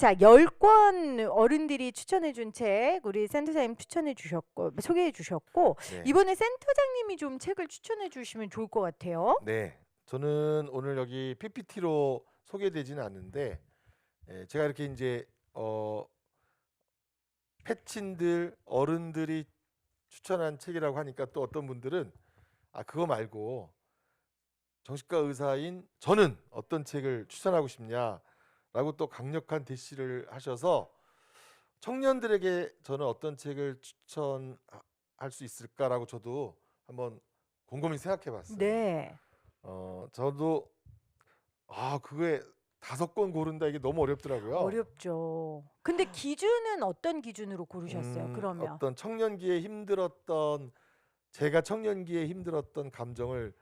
자, 10권 어른들이 추천해 준 책 우리 센터장님 추천해 주셨고 소개해 주셨고 네. 이번에 센터장님이 좀 책을 추천해 주시면 좋을 것 같아요. 네. 저는 오늘 여기 PPT로 소개되지는 않는데 제가 이렇게 이제 패친들 어른들이 추천한 책이라고 하니까 또 어떤 분들은 그거 말고 정신과 의사인 저는 어떤 책을 추천하고 싶냐라고 또 강력한 대시를 하셔서 청년들에게 저는 어떤 책을 추천할 수 있을까라고 저도 한번 곰곰이 생각해 봤어요. 네. 저도 그게 5권 고른다 이게 너무 어렵더라고요. 어렵죠. 근데 기준은 어떤 기준으로 고르셨어요? 그러면. 어떤 청년기에 힘들었던 제가 청년기에 힘들었던 감정을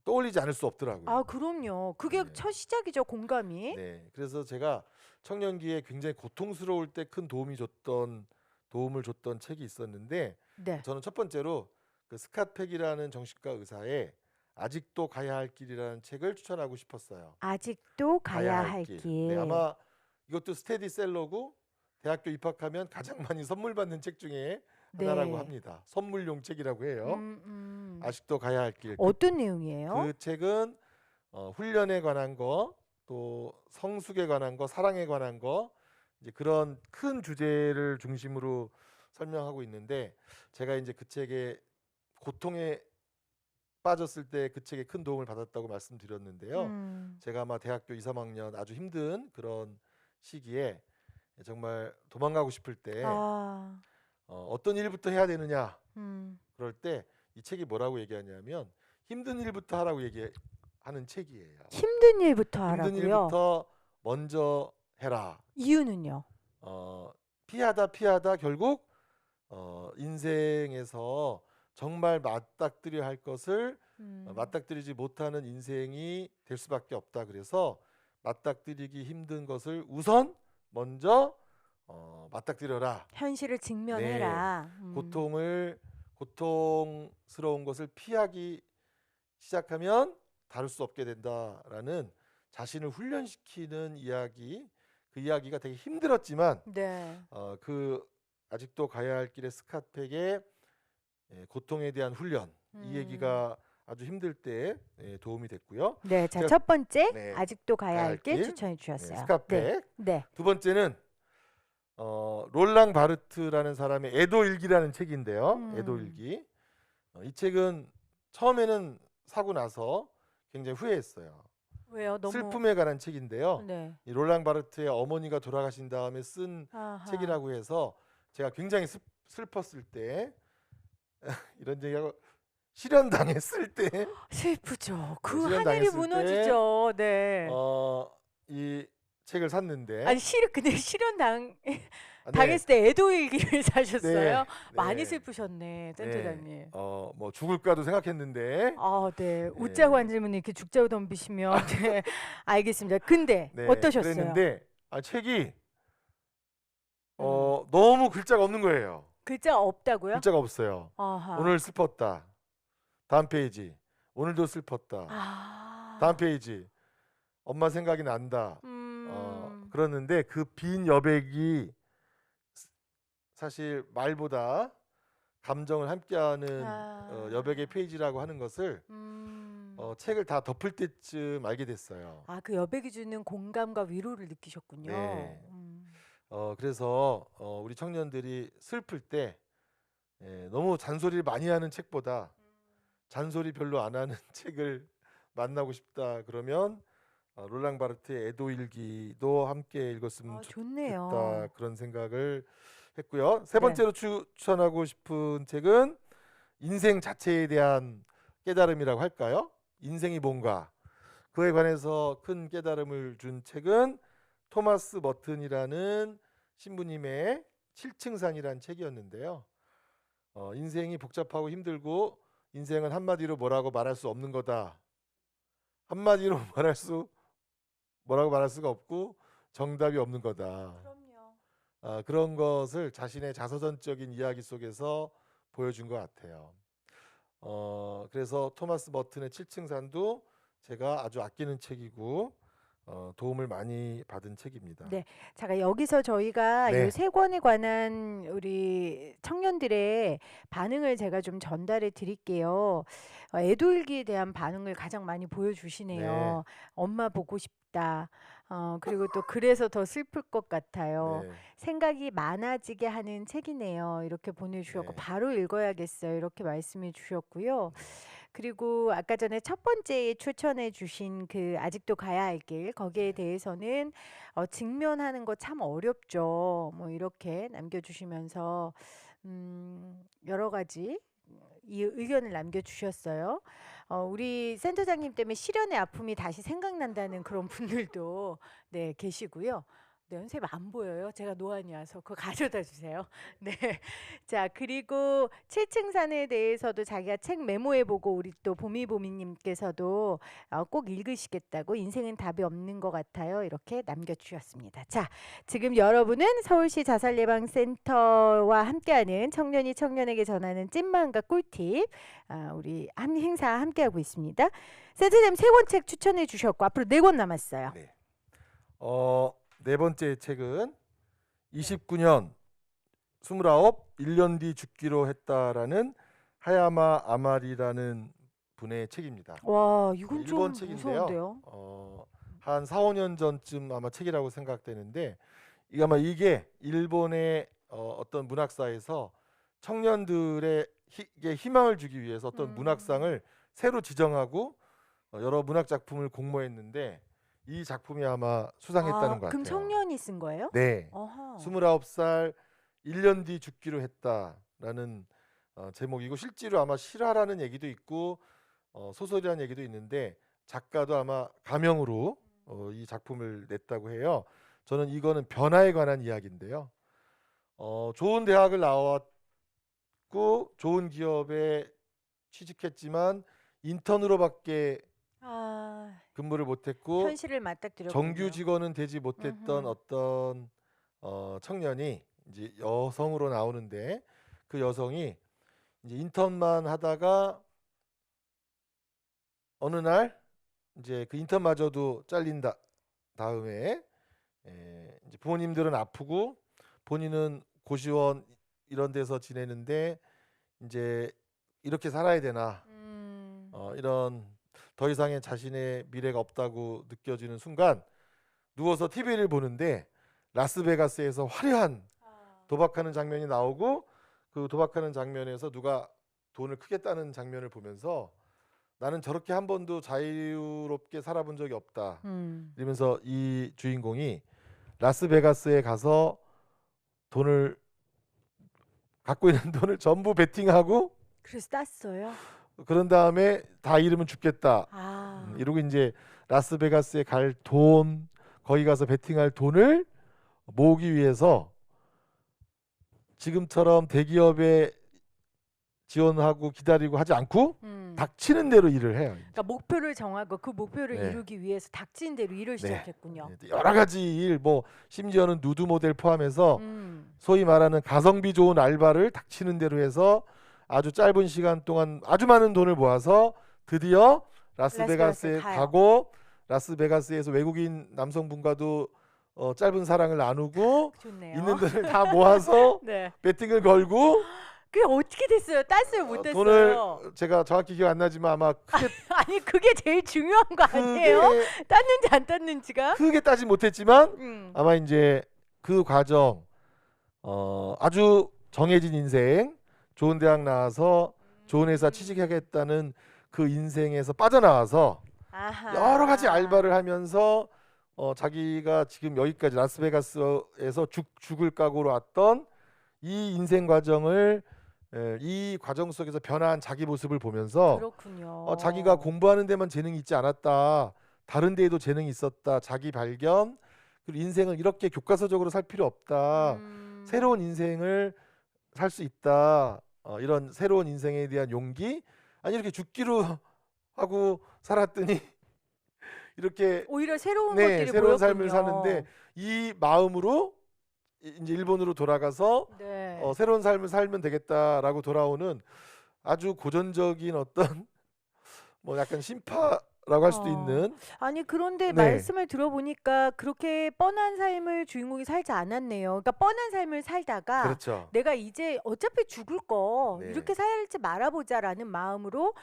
떠올리지 않을 수 없더라고요. 그럼요. 그게 네. 첫 시작이죠, 공감이. 네. 그래서 제가 청년기에 굉장히 고통스러울 때 큰 도움을 줬던 책이 있었는데 네. 저는 첫 번째로 그 스캇 팩이라는 정신과 의사의 아직도 가야 할 길이라는 책을 추천하고 싶었어요. 아직도 가야 할 길. 네, 아마 이것도 스테디셀러고 대학교 입학하면 가장 많이 선물 받는 책 중에 하나라고 네. 합니다. 선물용 책이라고 해요. 음. 아직도 가야 할 길. 어떤 내용이에요? 그 책은 훈련에 관한 거, 또 성숙에 관한 거, 사랑에 관한 거 이제 그런 큰 주제를 중심으로 설명하고 있는데 제가 이제 그 책에 고통에 빠졌을 때 그 책에 큰 도움을 받았다고 말씀드렸는데요. 제가 아마 대학교 2, 3학년 아주 힘든 그런 시기에 정말 도망가고 싶을 때 어떤 일부터 해야 되느냐 그럴 때 이 책이 뭐라고 얘기하냐면 힘든 일부터 하라고 얘기하는 책이에요. 힘든 일부터 힘든 하라고요? 일부터 먼저 해라. 이유는요? 피하다 결국 인생에서 정말 맞닥뜨려야 할 것을 맞닥뜨리지 못하는 인생이 될 수밖에 없다. 그래서 맞닥뜨리기 힘든 것을 우선 먼저 맞닥뜨려라. 현실을 직면해라. 고통스러운 것을 피하기 시작하면 다룰 수 없게 된다라는 자신을 훈련시키는 이야기. 그 이야기가 되게 힘들었지만 네. 그 아직도 가야 할 길의 스캇 팩의 고통에 대한 훈련 이 얘기가 아주 힘들 때 도움이 됐고요. 네, 자, 첫 번째 네, 아직도 가야 할 길 길. 추천해 주셨어요. 스캇 팩. 네. 두 번째는 롤랑 바르트라는 사람의 애도일기라는 책인데요. 애도일기. 이 책은 처음에는 사고 나서 굉장히 후회했어요. 왜요? 너무 슬픔에 관한 책인데요. 네. 이 롤랑 바르트의 어머니가 돌아가신 다음에 쓴 책이라고 해서 제가 굉장히 슬펐을 때 이런 얘기하고 실현당했을 때 슬프죠. 그 실현당했을 하늘이 무너지죠. 네. 이 책을 샀는데 아니 근데 실현당 네. 당했을 때 애도일기를 사셨어요? 네. 많이 슬프셨네, 센터장님. 뭐 죽을까도 생각했는데 네. 웃자고 앉으면 이렇게 죽자고 덤비시면 네. 알겠습니다. 근데 어떠셨어요? 그랬는데 책이 너무 글자가 없는 거예요. 글자 없다고요? 글자가 없어요. 아하. 오늘 슬펐다. 다음 페이지. 오늘도 슬펐다. 다음 페이지. 엄마 생각이 난다. 그러는데 그 빈 여백이 사실 말보다 감정을 함께하는 여백의 페이지라고 하는 것을 책을 다 덮을 때쯤 알게 됐어요. 그 여백이 주는 공감과 위로를 느끼셨군요. 네. 그래서 우리 청년들이 슬플 때 너무 잔소리를 많이 하는 책보다 잔소리 별로 안 하는 책을 만나고 싶다 그러면 롤랑 바르트의 애도일기도 함께 읽었으면 좋네요. 좋겠다 그런 생각을 했고요. 세 번째로 추천하고 싶은 책은 인생 자체에 대한 깨달음이라고 할까요? 인생이 뭔가 그에 관해서 큰 깨달음을 준 책은 토마스 머튼이라는 신부님의 7층 산이라는 책이었는데요. 인생이 복잡하고 힘들고 인생은 한마디로 뭐라고 말할 수 없는 거다. 한마디로 뭐라고 말할 수가 없고 정답이 없는 거다. 그럼요. 그런 것을 자신의 자서전적인 이야기 속에서 보여준 것 같아요. 그래서 토마스 머튼의 7층 산도 제가 아주 아끼는 책이고 도움을 많이 받은 책입니다. 네. 자, 여기서 저희가 네. 이 세 권에 관한 우리 청년들의 반응을 제가 좀 전달해 드릴게요. 애돌기에 대한 반응을 가장 많이 네. 보여주시네요. 엄마 보고 싶다. 그리고 또 그래서 더 슬플 것 같아요. 네. 생각이 많아지게 하는 책이네요. 이렇게 보내주셨고 네. 바로 읽어야겠어요. 이렇게 말씀해 주셨고요. 그리고 아까 전에 첫 번째에 추천해 주신 그 아직도 가야 할 길 거기에 대해서는 직면하는 거 참 어렵죠. 뭐 이렇게 남겨주시면서 여러 가지 이 의견을 남겨주셨어요. 우리 센터장님 때문에 실연의 아픔이 다시 생각난다는 그런 분들도 네 계시고요. 네, 선생님 안 보여요. 제가 노안이어서 그거 가져다 주세요. 네. 자, 그리고 7층산에 대해서도 자기가 책 메모해보고 우리 또 보미보미님께서도 꼭 읽으시겠다고 인생은 답이 없는 것 같아요. 이렇게 남겨주셨습니다. 자, 지금 여러분은 서울시 자살예방센터와 함께하는 청년이 청년에게 전하는 찐마음과 꿀팁 우리 한 행사 함께하고 있습니다. 센터장님 세 권 책 추천해 주셨고 앞으로 4권 남았어요. 네. 네 번째 책은 29년 29 1년 뒤 죽기로 했다라는 하야마 아마리라는 분의 책입니다. 와, 이건 좀 일본 책인데요. 무서운데요. 한 4, 5년 전쯤 아마 책이라고 생각되는데 이게 일본의 어떤 문학사에서 청년들의 희망을 주기 위해서 어떤 문학상을 새로 지정하고 여러 문학 작품을 공모했는데 이 작품이 아마 수상했다는 것 같아요. 그럼 청년이 쓴 거예요? 네. 어허. 29살 1년 뒤 죽기로 했다라는 제목이고 실제로 아마 실화라는 얘기도 있고 소설이라는 얘기도 있는데 작가도 아마 가명으로 이 작품을 냈다고 해요. 저는 이거는 변화에 관한 이야기인데요. 좋은 대학을 나왔고 좋은 기업에 취직했지만 인턴으로밖에 근무를 못했고 현실을 맞닥뜨렸군요. 정규 직원은 되지 못했던 음흠. 어떤 청년이 이제 여성으로 나오는데 그 여성이 이제 인턴만 하다가 어느 날 이제 그 인턴마저도 잘린 다음에 이제 부모님들은 아프고 본인은 고시원 이런 데서 지내는데 이제 이렇게 살아야 되나 이런 더 이상의 자신의 미래가 없다고 느껴지는 순간 누워서 TV를 보는데 라스베가스에서 화려한 도박하는 장면이 나오고 그 도박하는 장면에서 누가 돈을 크게 따는 장면을 보면서 나는 저렇게 한 번도 자유롭게 살아본 적이 없다. 이러면서 이 주인공이 라스베가스에 가서 돈을 갖고 있는 돈을 전부 베팅하고 그래서 땄어요. 그런 다음에 다 잃으면 죽겠다. 이러고 이제 라스베가스에 갈 돈, 거기 가서 베팅할 돈을 모으기 위해서 지금처럼 대기업에 지원하고 기다리고 하지 않고 닥치는 대로 일을 해요. 그러니까 목표를 정하고 그 목표를 네. 이루기 위해서 닥친 대로 일을 네. 시작했군요. 여러 가지 일, 뭐 심지어는 누드 모델 포함해서 소위 말하는 가성비 좋은 알바를 닥치는 대로 해서 아주 짧은 시간 동안 아주 많은 돈을 모아서 드디어 라스베가스에 가고 라스베가스에서 외국인 남성분과도 짧은 사랑을 나누고 좋네요. 있는 돈을 다 모아서 네. 베팅을 걸고 그게 어떻게 됐어요? 땄어요? 못 땄어요? 돈을 제가 정확히 기억 안 나지만 아마 크게 아니 그게 제일 중요한 거 아니에요? 땄는지 안 땄는지가? 크게 따지 못했지만 아마 이제 그 과정 아주 정해진 인생 좋은 대학 나와서 좋은 회사 취직하겠다는 그 인생에서 빠져나와서 여러 가지 알바를 하면서 자기가 지금 여기까지 라스베가스에서 죽을 각오로 왔던 이 인생 과정을 이 과정 속에서 변화한 자기 모습을 보면서 그렇군요. 자기가 공부하는 데만 재능이 있지 않았다. 다른 데에도 재능이 있었다. 자기 발견. 그리고 인생을 이렇게 교과서적으로 살 필요 없다. 새로운 인생을 살 수 있다. 이런 새로운 인생에 대한 용기. 아니 이렇게 죽기로 하고 살았더니 이렇게 오히려 새로운 네, 것들이 새로운 보였군요. 삶을 사는데 이 마음으로 이제 일본으로 돌아가서 네. 새로운 삶을 살면 되겠다라고 돌아오는 아주 고전적인 어떤 뭐 약간 심파라고 라고 할 수도 어. 있는. 아니 그런데 네. 말씀을 들어보니까 그렇게 뻔한 삶을 주인공이 살지 않았네요. 그러니까 뻔한 삶을 살다가 그렇죠. 내가 이제 어차피 죽을 거 네. 이렇게 살지 말아보자라는 마음으로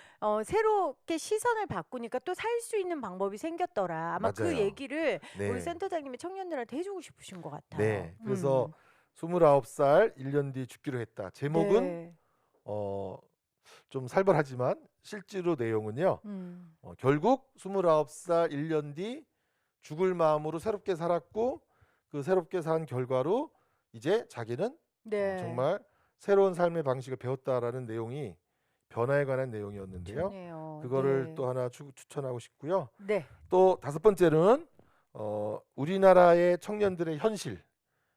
새롭게 시선을 바꾸니까 또 살 수 있는 방법이 생겼더라. 아마 그 맞아요. 얘기를 우리 네. 센터장님이 청년들한테 해주고 싶으신 것 같아요. 네. 그래서 29살 1년 뒤 죽기로 했다. 제목은 네. 좀 살벌하지만 실제로 내용은요. 음. 결국 29살 1년 뒤 죽을 마음으로 새롭게 살았고 그 새롭게 산 결과로 이제 자기는 네. 정말 새로운 삶의 방식을 배웠다라는 내용이 변화에 관한 내용이었는데요. 좋네요. 그거를 네. 또 하나 추천하고 싶고요. 네. 또 5번째는 우리나라의 청년들의 현실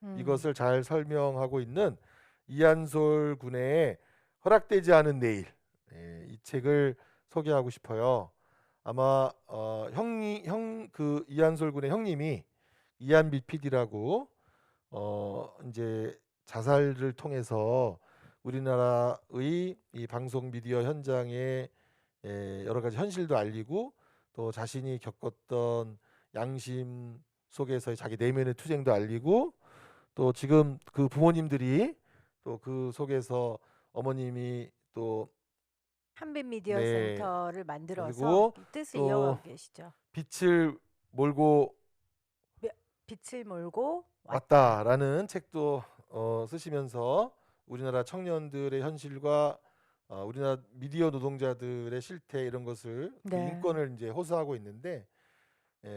음. 이것을 잘 설명하고 있는 이한솔 군의 허락되지 않은 내일, 이 책을 소개하고 싶어요. 아마 그 이한솔 군의 형님이 이한비 PD라고 이제 자살을 통해서 우리나라의 이 방송 미디어 현장의 여러 가지 현실도 알리고 또 자신이 겪었던 양심 속에서의 자기 내면의 투쟁도 알리고 또 지금 그 부모님들이 또 그 속에서 어머님이 또 한빛 미디어 네, 센터를 만들어서 그리고 이 뜻을 또 이어가고 계시죠. 빛을 몰고 빛을 몰고 왔다라는 책도 쓰시면서 우리나라 청년들의 현실과 우리나라 미디어 노동자들의 실태 이런 것을 그 네. 인권을 이제 호소하고 있는데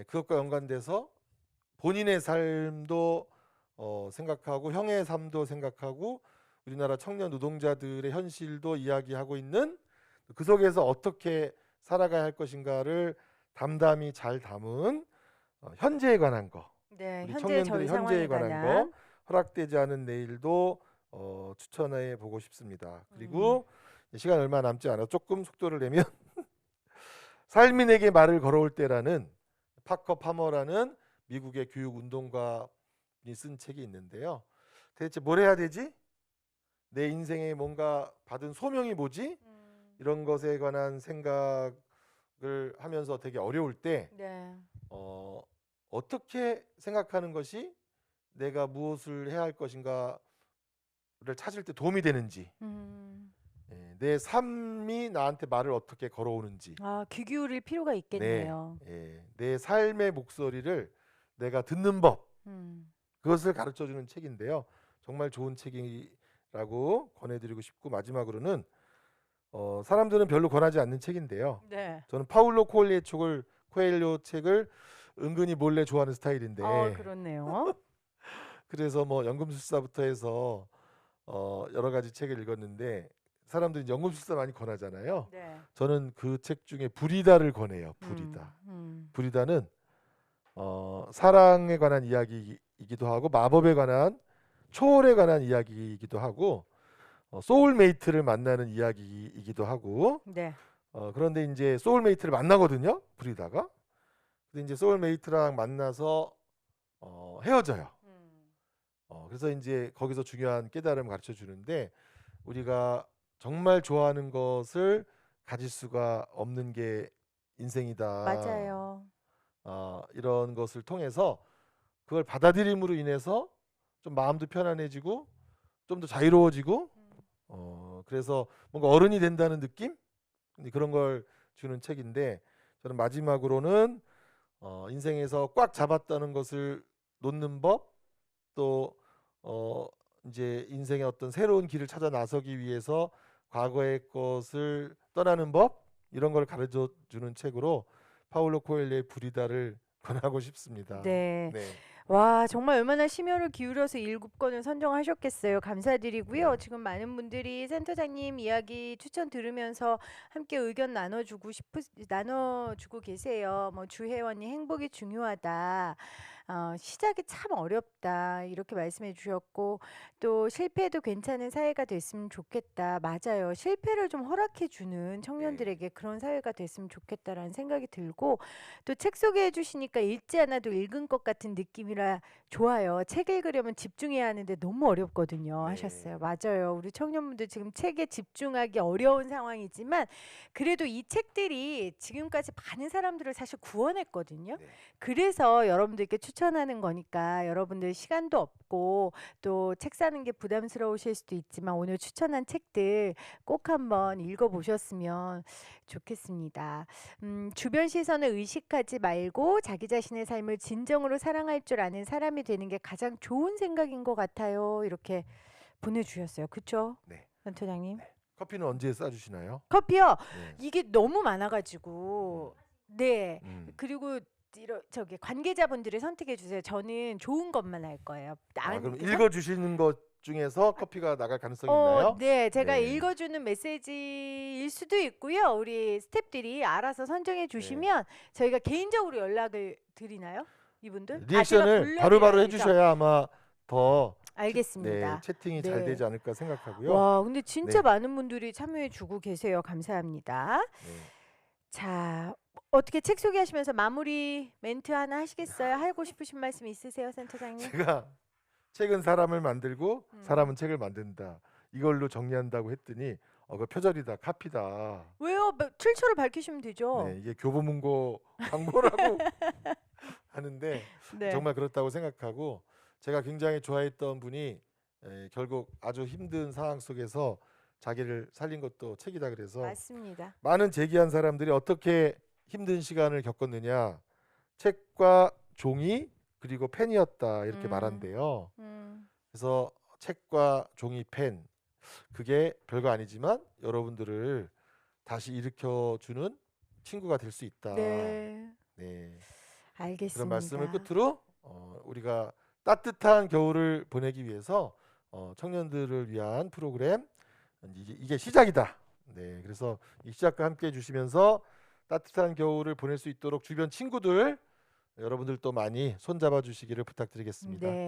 그것과 연관돼서 본인의 삶도 생각하고 형의 삶도 생각하고 우리나라 청년 노동자들의 현실도 이야기하고 있는 그 속에서 어떻게 살아가야 할 것인가를 담담히 잘 담은 현재에 관한 거 네, 우리 현재 저희 청년들의 상황에 현재에 관한 관한 거 허락되지 않은 내일도 추천해 보고 싶습니다. 그리고 시간 얼마 남지 않아 조금 속도를 내면 삶이 내게 말을 걸어올 때라는 파커 파머라는 미국의 교육 운동가이 쓴 책이 있는데요. 대체 뭘 해야 되지? 내 인생에 뭔가 받은 소명이 뭐지? 이런 것에 관한 생각을 하면서 되게 어려울 때 네. 어떻게 생각하는 것이 내가 무엇을 해야 할 것인가를 찾을 때 도움이 되는지 내 삶이 나한테 말을 어떻게 걸어오는지 귀 기울일 필요가 있겠네요. 내 삶의 목소리를 내가 듣는 법 그것을 가르쳐주는 책인데요. 정말 좋은 책이라고 권해드리고 싶고 마지막으로는 사람들은 별로 권하지 않는 책인데요. 네. 저는 파울로 코엘료 책을 은근히 몰래 좋아하는 스타일인데 그렇네요. 그래서 뭐 연금술사부터 해서 여러 가지 책을 읽었는데 사람들이 연금술사 많이 권하잖아요. 네. 저는 그 책 중에 부리다를 권해요. 부리다. 부리다는 사랑에 관한 이야기이기도 하고 마법에 관한 초월에 관한 이야기이기도 하고 소울메이트를 만나는 이야기이기도 하고 네. 그런데 이제 소울메이트를 만나거든요. 부리다가. 근데 이제 소울메이트랑 만나서 헤어져요. 그래서 이제 거기서 중요한 깨달음을 가르쳐 주는데 우리가 정말 좋아하는 것을 가질 수가 없는 게 인생이다. 맞아요. 이런 것을 통해서 그걸 받아들임으로 인해서 좀 마음도 편안해지고 좀 더 자유로워지고 그래서 뭔가 어른이 된다는 느낌? 그런 걸 주는 책인데 저는 마지막으로는 인생에서 꽉 잡았다는 것을 놓는 법 또 이제 인생의 어떤 새로운 길을 찾아 나서기 위해서 과거의 것을 떠나는 법 이런 걸 가르쳐 주는 책으로 파울로 코엘료의 부리다를 권하고 싶습니다. 네. 네. 와, 정말 얼마나 심혈을 기울여서 7권을 선정하셨겠어요. 감사드리고요. 지금 많은 분들이 센터장님 이야기 추천 들으면서 함께 의견 나눠주고 계세요. 뭐 주혜원이 행복이 중요하다. 시작이 참 어렵다 이렇게 말씀해 주셨고 또 실패해도 괜찮은 사회가 됐으면 좋겠다. 맞아요. 실패를 좀 허락해 주는 네. 청년들에게 그런 사회가 됐으면 좋겠다라는 생각이 들고 또 책 소개해 주시니까 읽지 않아도 읽은 것 같은 느낌이라 좋아요. 책 읽으려면 집중해야 하는데 너무 어렵거든요. 하셨어요. 네. 맞아요. 우리 청년분들 지금 책에 집중하기 어려운 상황이지만 그래도 이 책들이 지금까지 많은 사람들을 사실 구원했거든요. 네. 그래서 여러분들께 추천하는 거니까 여러분들 시간도 없고 또 책 사는 게 부담스러우실 수도 있지만 오늘 추천한 책들 꼭 한번 읽어보셨으면 좋겠습니다. 주변 시선을 의식하지 말고 자기 자신의 삶을 진정으로 사랑할 줄 아는 사람이 되는 게 가장 좋은 생각인 것 같아요. 이렇게 보내주셨어요. 그쵸? 네. 센터장님. 네. 커피는 언제 싸주시나요? 커피요. 네. 이게 너무 많아가지고 네. 음. 그리고 저기 관계자분들이 선택해 주세요. 저는 좋은 것만 할 거예요. 그럼 그 읽어주시는 것 중에서 커피가 나갈 가능성이 있나요? 네, 제가 네. 읽어주는 메시지일 수도 있고요. 우리 스태프들이 알아서 선정해 네. 주시면 저희가 개인적으로 연락을 드리나요? 이분들? 리액션을 바로바로 해주셔야 아마 더 알겠습니다. 네, 채팅이 네. 잘 되지 않을까 생각하고요. 와, 근데 진짜 네. 많은 분들이 참여해 주고 계세요. 감사합니다. 네. 자, 어떻게 책 소개하시면서 마무리 멘트 하나 하시겠어요? 하고 싶으신 말씀 있으세요, 센터장님? 제가 책은 사람을 만들고 사람은 책을 만든다. 이걸로 정리한다고 했더니 그 표절이다, 카피다. 왜요? 출처를 밝히시면 되죠. 네, 이게 교보문고 광고라고 하는데 네. 정말 그렇다고 생각하고 제가 굉장히 좋아했던 분이 결국 아주 힘든 상황 속에서 자기를 살린 것도 책이다 그래서 맞습니다. 많은 제기한 사람들이 어떻게 힘든 시간을 겪었느냐 책과 종이 그리고 펜이었다 이렇게 말한대요. 그래서 책과 종이 펜 그게 별거 아니지만 여러분들을 다시 일으켜주는 친구가 될 수 있다. 네. 네. 알겠습니다. 그런 말씀을 끝으로 우리가 따뜻한 겨울을 보내기 위해서 청년들을 위한 프로그램 이게 시작이다. 네, 그래서 이 시작과 함께 해주시면서 따뜻한 겨울을 보낼 수 있도록 주변 친구들 여러분들도 많이 손잡아 주시기를 부탁드리겠습니다. 네.